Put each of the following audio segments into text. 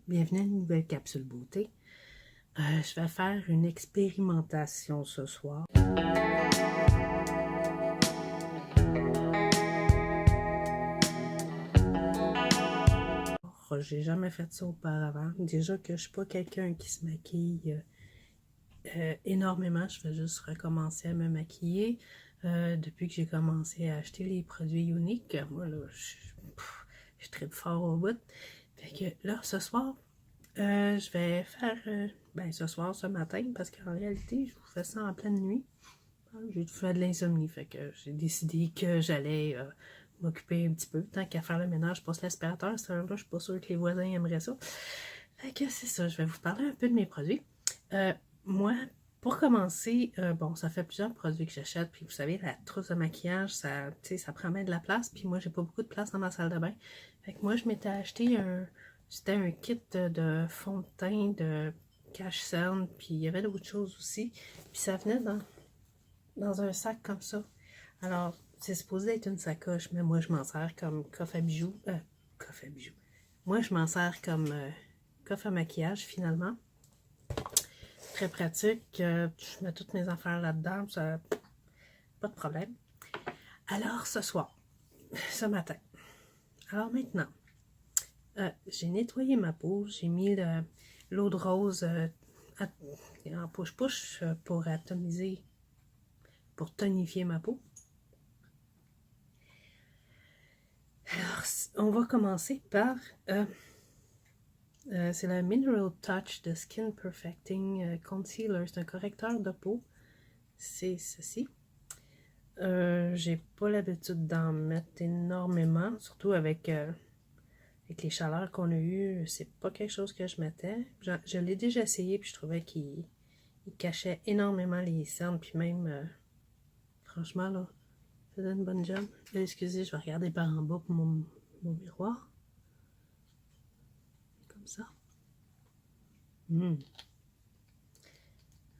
Bienvenue à une nouvelle capsule beauté. Je vais faire une expérimentation ce soir. J'ai jamais fait ça auparavant. Déjà que je suis pas quelqu'un qui se maquille énormément. Je vais juste recommencer à me maquiller. Depuis que j'ai commencé à acheter les produits uniques, moi là, je tripe fort au bout. Fait que là, ce soir, je vais faire, ce soir, ce matin, parce qu'en réalité, je vous fais ça en pleine nuit. J'ai fait de l'insomnie, fait que j'ai décidé que j'allais m'occuper un petit peu. Tant qu'à faire le ménage, je passe l'aspirateur. À cette heure-là, je suis pas sûre que les voisins aimeraient ça. Fait que c'est ça, je vais vous parler un peu de mes produits. Moi, pour commencer, bon, ça fait plusieurs produits que j'achète, puis vous savez, la trousse de maquillage, ça prend bien de la place, puis moi, j'ai pas beaucoup de place dans ma salle de bain. Fait que moi, je m'étais acheté c'était un kit de fond de teint, de cache cerne, puis il y avait d'autres choses aussi. Puis ça venait dans un sac comme ça. Alors, c'est supposé être une sacoche, mais moi, je m'en sers comme coffre à bijoux. Coffre à bijoux. Moi, je m'en sers comme coffre à maquillage, finalement. Très pratique. Je mets toutes mes affaires là-dedans, ça pas de problème. Alors, ce soir, ce matin. Alors maintenant, j'ai nettoyé ma peau, j'ai mis l'eau de rose en push-push pour atomiser, pour tonifier ma peau. Alors, on va commencer par, c'est le Mineral Touch de Skin Perfecting Concealer. C'est un correcteur de peau. C'est ceci. J'ai pas l'habitude d'en mettre énormément, surtout avec les chaleurs qu'on a eues. C'est pas quelque chose que je mettais. Je l'ai déjà essayé, puis je trouvais qu'il cachait énormément les cernes, puis même, franchement, là, faisait une bonne job. Là, excusez, je vais regarder par en bas pour mon miroir. Comme ça.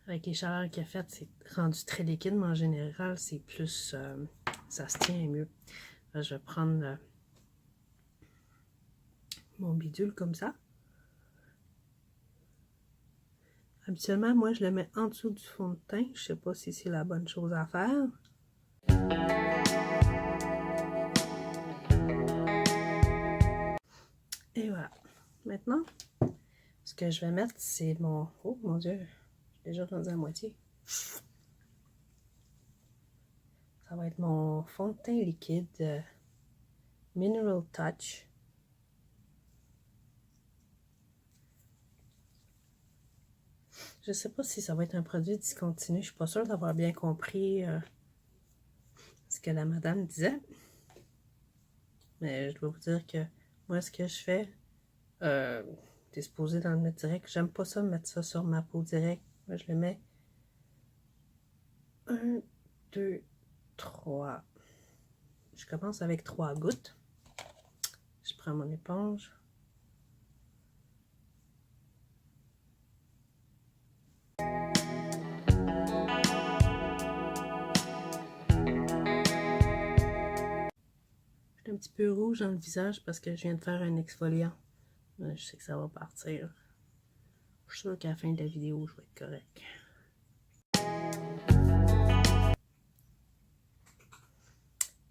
Avec les chaleurs qu'il a faites, c'est rendu très liquide, mais en général, c'est plus... ça se tient mieux. Là, je vais prendre mon bidule comme ça. Habituellement, moi, je le mets en dessous du fond de teint. Je sais pas si c'est la bonne chose à faire. Et voilà. Maintenant, ce que je vais mettre, c'est mon... Oh mon Dieu, j'ai déjà rendu à moitié. Ça va être mon fond de teint liquide Mineral Touch. Je sais pas si ça va être un produit discontinu. Je suis pas sûre d'avoir bien compris ce que la madame disait. Mais je dois vous dire que moi, ce que je fais, t'es supposé dans le mettre direct. J'aime pas ça, mettre ça sur ma peau direct. Moi, je le mets 1, 2, 3. Je commence avec 3 gouttes. Je prends mon éponge. Je suis un petit peu rouge dans le visage parce que je viens de faire un exfoliant. Je sais que ça va partir. Je suis sûre qu'à la fin de la vidéo, je vais être correct.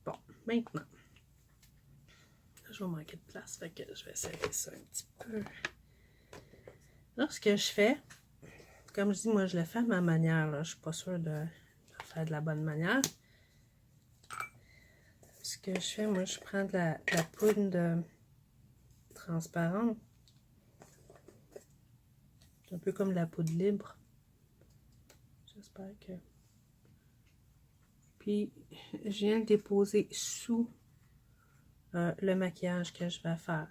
Bon, maintenant, je vais manquer de place, fait que je vais serrer ça un petit peu. Là, ce que je fais, comme je dis, moi, je le fais à ma manière. Là. Je suis pas sûre de le faire de la bonne manière. Ce que je fais, moi, je prends de la poudre transparente. C'est un peu comme de la poudre libre. J'espère que... Puis, je viens le déposer sous le maquillage que je vais faire.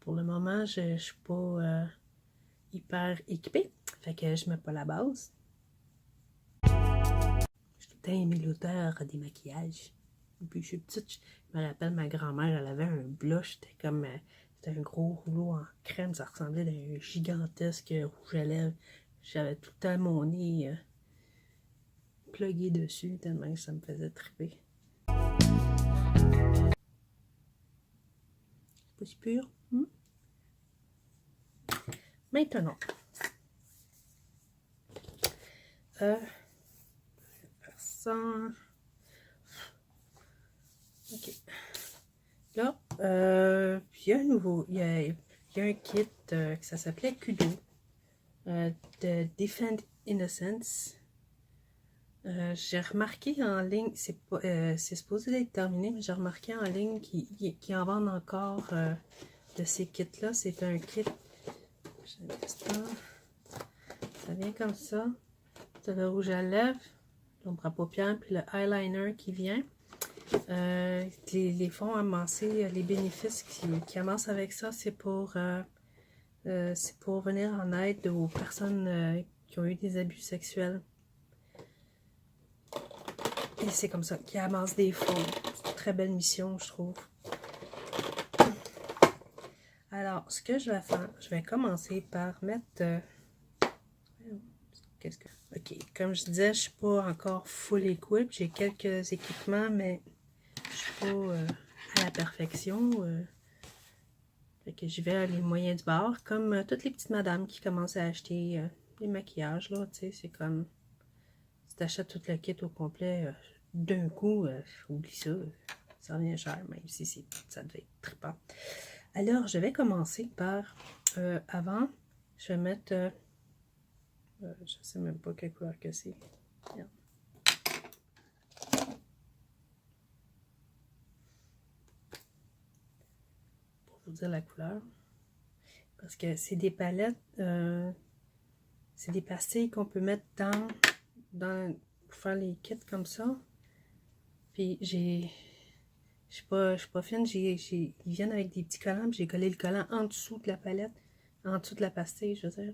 Pour le moment, je ne suis pas hyper équipée. Fait que je mets pas la base. J'ai tout le temps aimé l'odeur des maquillages. Depuis que je suis petite, je me rappelle ma grand-mère, elle avait un blush. C'était un gros rouleau en crème. Ça ressemblait à un gigantesque rouge à lèvres. J'avais tout le temps mon nez plugué dessus, tellement que ça me faisait triper. aussi pur. Maintenant, faire ça. Ok. Là, il y a un nouveau, il y a un kit que ça s'appelait Kudo de Defend Innocence. J'ai remarqué en ligne, c'est supposé être terminé, mais j'ai remarqué en ligne qu'ils en vendent encore de ces kits-là. C'est un kit, ça vient comme ça. C'est le rouge à lèvres, l'ombre à paupières, puis le eyeliner qui vient. Les fonds amassés, les bénéfices qui amassent avec ça, c'est pour venir en aide aux personnes qui ont eu des abus sexuels. Et c'est comme ça qu'ils amassent des fonds. C'est une très belle mission, je trouve. Alors, ce que je vais faire, je vais commencer par mettre... Ok, comme je disais, je ne suis pas encore full equip. J'ai quelques équipements, mais je ne suis pas à la perfection. Fait que j'y vais à les moyens du bord, comme toutes les petites madames qui commencent à acheter des maquillages, là, tu sais, c'est comme... Si tu achètes tout le kit au complet d'un coup, oublie ça, ça revient cher, même si ça devait être trippant. Alors, je vais commencer par, avant, je vais mettre... je sais même pas quelle couleur que c'est. Pour vous dire la couleur. Parce que c'est des palettes, c'est des pastilles qu'on peut mettre pour faire les kits comme ça. Puis je suis pas fine, ils viennent avec des petits collants, puis j'ai collé le collant en dessous de la palette, en dessous de la pastille, je veux dire.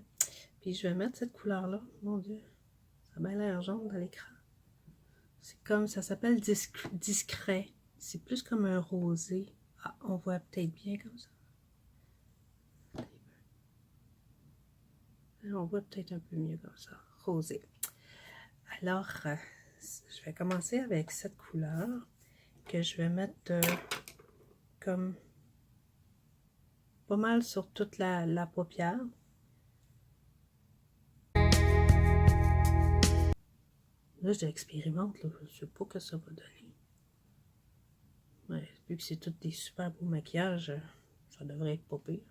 Puis je vais mettre cette couleur-là. Mon Dieu, ça a bien l'air jaune dans l'écran. C'est comme, ça s'appelle discret. C'est plus comme un rosé. Ah, on voit peut-être bien comme ça. On voit peut-être un peu mieux comme ça. Rosé. Alors, je vais commencer avec cette couleur que je vais mettre comme pas mal sur toute la paupière. Là, j'expérimente, là. Je ne sais pas ce que ça va donner. Ouais, vu que c'est tous des super beaux maquillages, ça devrait être pas pire.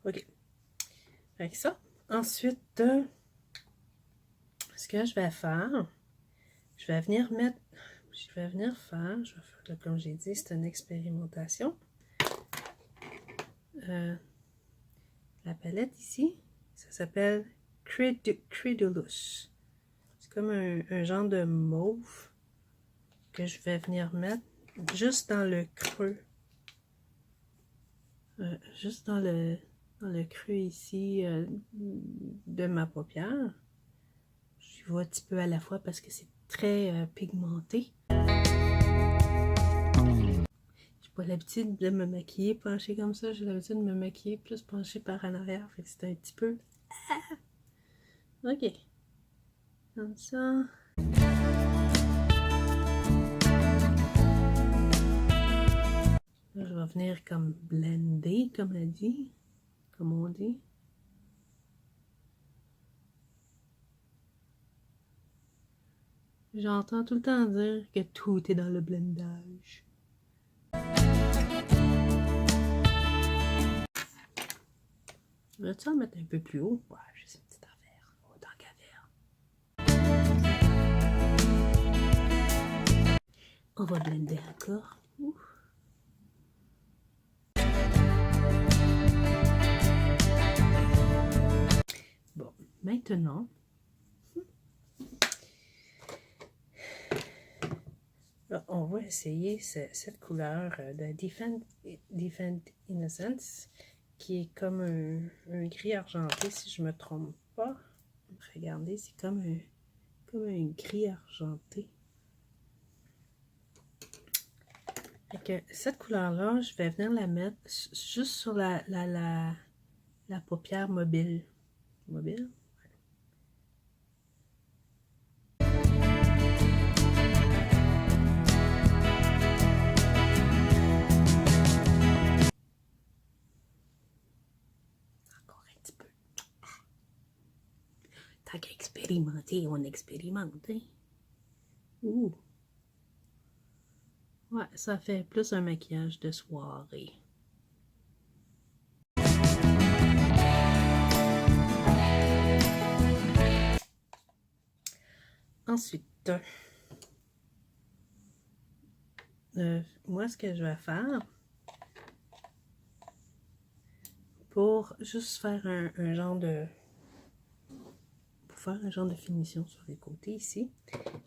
Ok. Avec ça. Ensuite, ce que je vais faire, je vais venir faire, comme j'ai dit, c'est une expérimentation. La palette ici, ça s'appelle Credulous. C'est comme un genre de mauve que je vais venir mettre juste dans le creux. Juste dans le creux ici de ma paupière. Je vois un petit peu à la fois parce que c'est très pigmenté. J'ai pas l'habitude de me maquiller penchée comme ça. J'ai l'habitude de me maquiller plus penchée par en arrière. Fait que c'est un petit peu... Ok. Comme ça. Là, je vais venir comme blender, comme on dit. J'entends tout le temps dire que tout est dans le blendage. Veux-tu en mettre un peu plus haut? Ouais, juste une petite affaire. Autant qu'à faire. On va blender encore. Ouf. Bon, maintenant, là, on va essayer cette couleur de Defend Innocence, qui est comme un gris argenté, si je ne me trompe pas. Regardez, c'est comme un gris argenté. Fait que cette couleur-là, je vais venir la mettre juste sur la paupière mobile. Mobile? Tant qu'à expérimenter, on expérimente. Hein? Ouh. Ouais, ça fait plus un maquillage de soirée. Ensuite, moi, ce que je vais faire pour juste faire un genre de... Pour faire un genre de finition sur les côtés ici,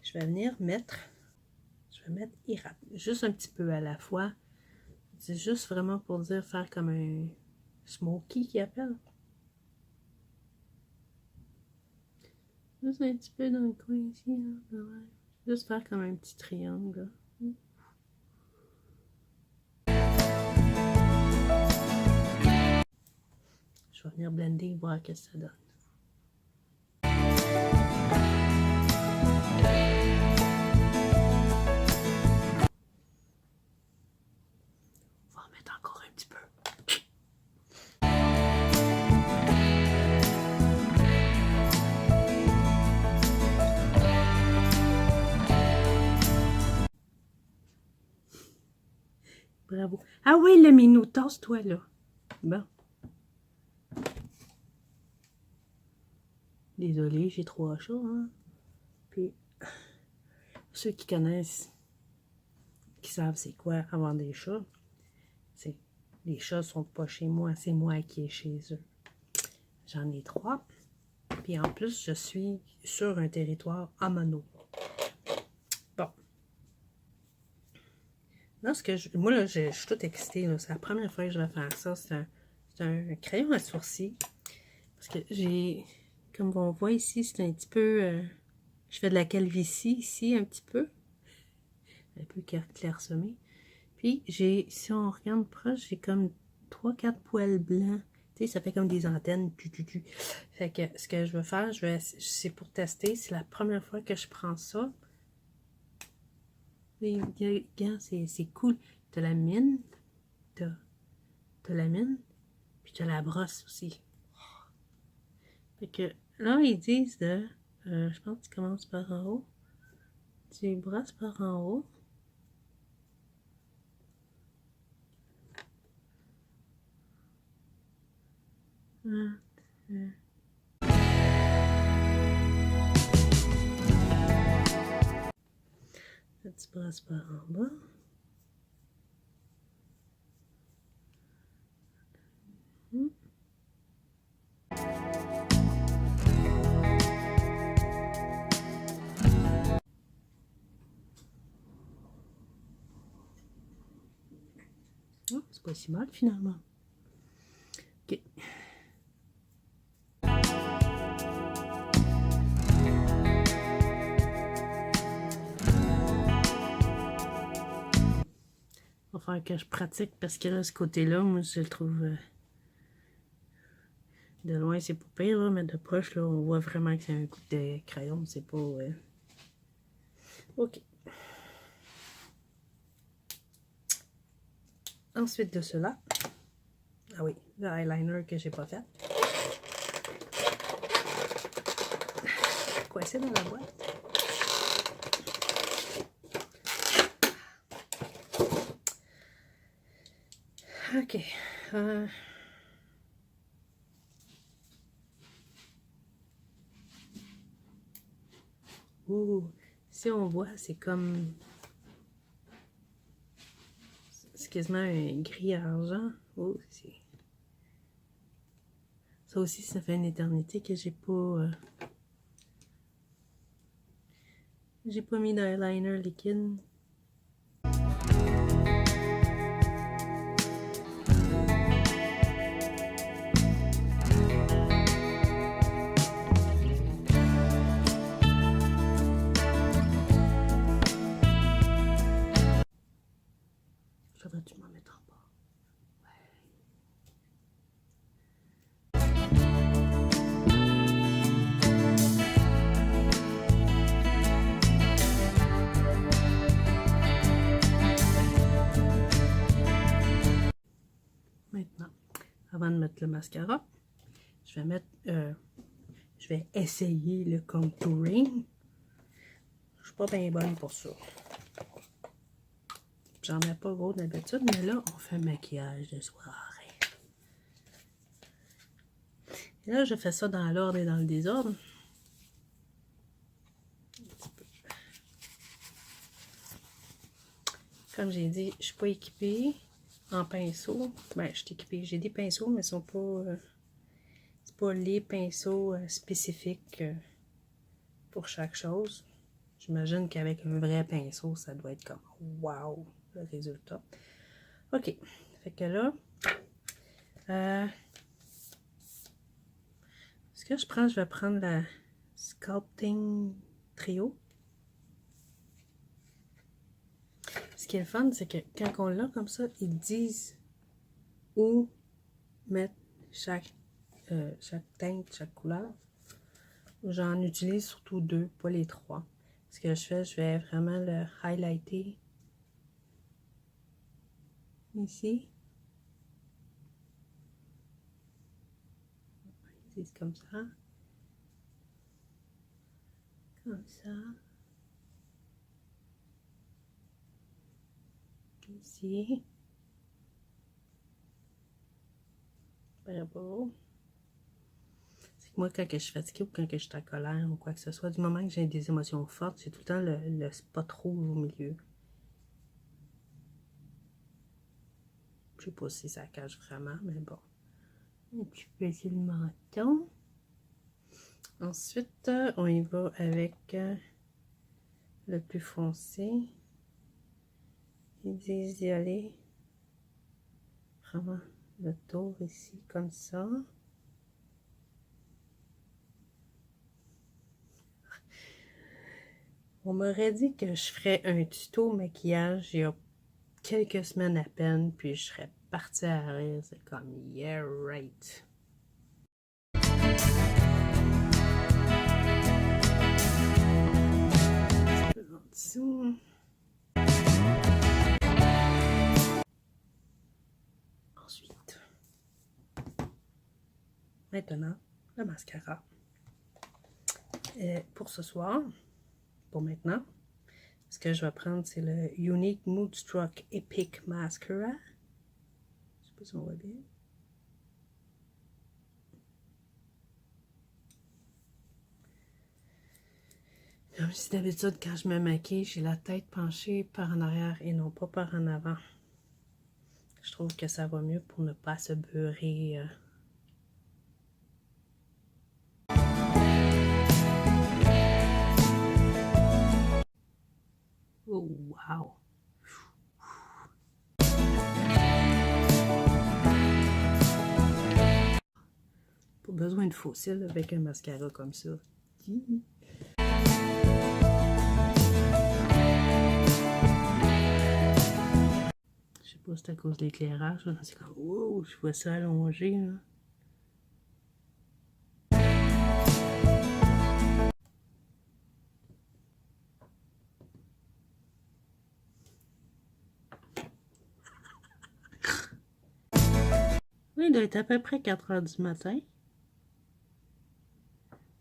je vais venir mettre... Je vais mettre juste un petit peu à la fois. C'est juste vraiment pour dire faire comme un smoky qui appelle. Juste un petit peu dans le coin ici. Hein, juste faire comme un petit triangle. Je vais venir blender et voir ce que ça donne. On va en mettre encore un petit peu. Bravo. Ah oui, le minou, tasse-toi là. Bon. Désolée, j'ai 3 chats. Hein? Puis, ceux qui connaissent, qui savent c'est quoi avoir des chats, c'est les chats sont pas chez moi, c'est moi qui est chez eux. J'en ai 3. Puis en plus, je suis sur un territoire à mono. Bon. Là, moi, là, je suis toute excitée. C'est la première fois que je vais faire ça. C'est un crayon à sourcils. Parce que j'ai, comme on voit ici, c'est un petit peu... je fais de la calvitie ici, un petit peu. Un peu clairsemé. Puis, si on regarde proche, j'ai comme 3-4 poils blancs. Tu sais, ça fait comme des antennes. Fait que ce que je veux faire, c'est pour tester. C'est la première fois que je prends ça. Regarde, c'est cool. T'as la mine. T'as la mine. Puis t'as la brosse aussi. Fait que là, ils disent de... je pense que tu commences par en haut. Tu brosses par en haut. Là, tu brosses par en bas. Oh, c'est pas si mal finalement. Ok. Il va falloir que je pratique parce que là, ce côté-là, moi, je le trouve... de loin, c'est pas pire, là, mais de proche, là, on voit vraiment que c'est un coup de crayon. C'est pas... Ok. Ensuite de cela... Ah oui, le eyeliner que j'ai pas fait. Coincé dans la boîte. Ok. Si on voit, c'est comme... C'est quasiment un gris argent. Oh, c'est... Ça aussi, ça fait une éternité que j'ai pas mis d'eyeliner liquide. Faudrait-tu m'en mettre en bas? Maintenant, avant de mettre le mascara, je vais mettre je vais essayer le contouring. Je suis pas bien bonne pour ça. J'en ai pas gros d'habitude, mais là, on fait un maquillage de soirée. Et là, je fais ça dans l'ordre et dans le désordre. Comme j'ai dit, je suis pas équipée en pinceau. Ben, je suis équipée. J'ai des pinceaux, mais ils sont pas... c'est pas les pinceaux spécifiques pour chaque chose. J'imagine qu'avec un vrai pinceau, ça doit être comme wow, le résultat. OK. Fait que là, ce que je prends, je vais prendre la Sculpting Trio. Ce qui est le fun, c'est que quand on l'a comme ça, ils disent où mettre chaque teinte, chaque couleur. J'en utilise surtout 2, pas les 3. Ce que je fais, je vais vraiment le highlighter ici. C'est comme ça. Comme ça. Ici. Pas beau. C'est que moi, quand je suis fatiguée ou quand je suis en colère ou quoi que ce soit, du moment que j'ai des émotions fortes, c'est tout le temps le spot rouge au milieu. Je sais pas si ça cache vraiment, mais bon. Un petit peu sur le menton. Ensuite, on y va avec le plus foncé. Ils disent d'y aller vraiment le tour ici, comme ça. On m'aurait dit que je ferais un tuto maquillage il y a quelques semaines à peine, puis je serais partie à rire. C'est comme, yeah, right. Un peu en dessous. Ensuite, maintenant, le mascara. Pour ce soir, pour maintenant, ce que je vais prendre, c'est le Unique Moodstruck Epic Mascara. Je sais pas si on voit bien. Comme si d'habitude, quand je me maquille, j'ai la tête penchée par en arrière et non pas par en avant. Je trouve que ça va mieux pour ne pas se beurrer. Oh, wow! Pas besoin de fossiles avec un mascara comme ça. Je sais pas si c'est à cause de l'éclairage. C'est comme, wow, je vois ça allongé. Là. Oui, il doit être à peu près 4 heures du matin.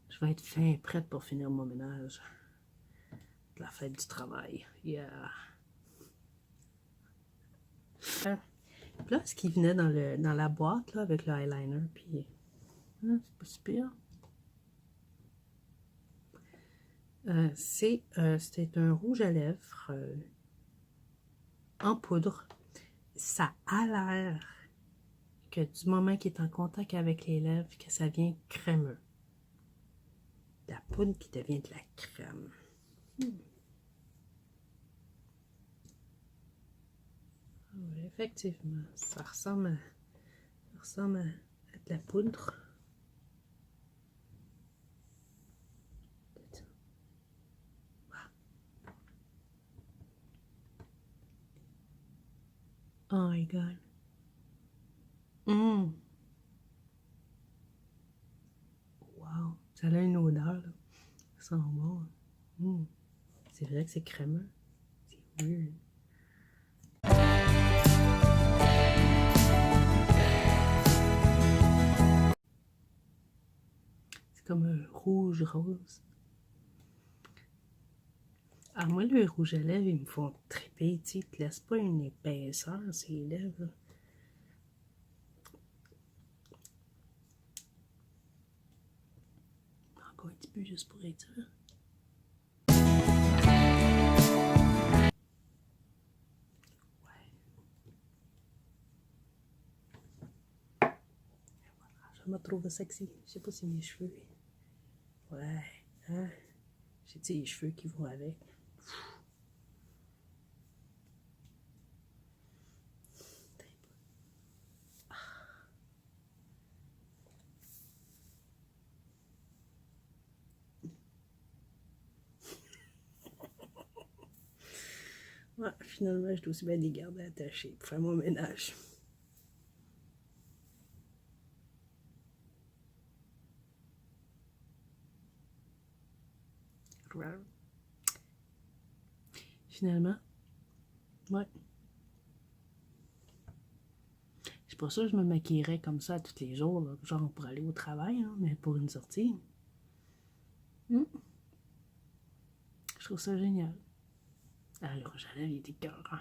Je vais être fin prête pour finir mon ménage. La fête du travail. Yeah. Là, ce qui venait dans la boîte là, avec le eyeliner, puis c'est pas super. C'était un rouge à lèvres en poudre. Ça a l'air que du moment qu'il est en contact avec les lèvres, que ça devient crémeux. De la poudre qui devient de la crème. Oui, effectivement, ça ressemble à de la poudre. Oh my god. Wow, ça a une odeur, là. Ça sent bon. C'est vrai que c'est crémeux. C'est weird. comme un rouge rose. Ah, moi, le rouge à lèvres, ils me font triper, tu sais, ils te laissent pas une épaisseur, ces lèvres. Encore un petit peu, juste pour être sûr. Je me trouve sexy. Je sais pas si mes cheveux. Ouais, hein? J'ai les cheveux qui vont avec. Ouais, finalement, je dois aussi bien les garder attachés pour faire mon ménage. Finalement, ouais. C'est pas ça que je me maquillerais comme ça tous les jours, là, genre pour aller au travail, hein, mais pour une sortie. Je trouve ça génial. Alors, j'allais, il était écœurant.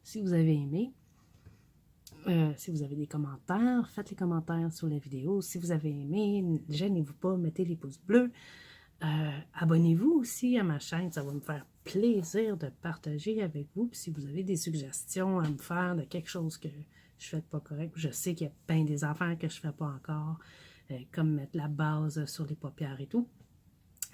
Si vous avez aimé, si vous avez des commentaires, faites les commentaires sur la vidéo. Si vous avez aimé, gênez-vous pas, mettez les pouces bleus. Abonnez-vous aussi à ma chaîne, ça va me faire plaisir de partager avec vous. Puis si vous avez des suggestions à me faire de quelque chose que je ne fais pas correct, je sais qu'il y a bien des affaires que je ne fais pas encore, comme mettre la base sur les paupières et tout.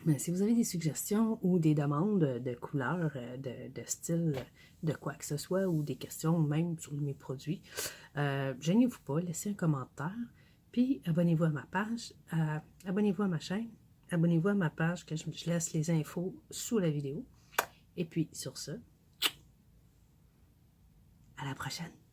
Mais si vous avez des suggestions ou des demandes de couleurs, de style, de quoi que ce soit, ou des questions même sur mes produits, gênez-vous pas, laissez un commentaire, puis abonnez-vous à ma page, abonnez-vous à ma chaîne, abonnez-vous à ma page que je laisse les infos sous la vidéo. Et puis sur ce, à la prochaine!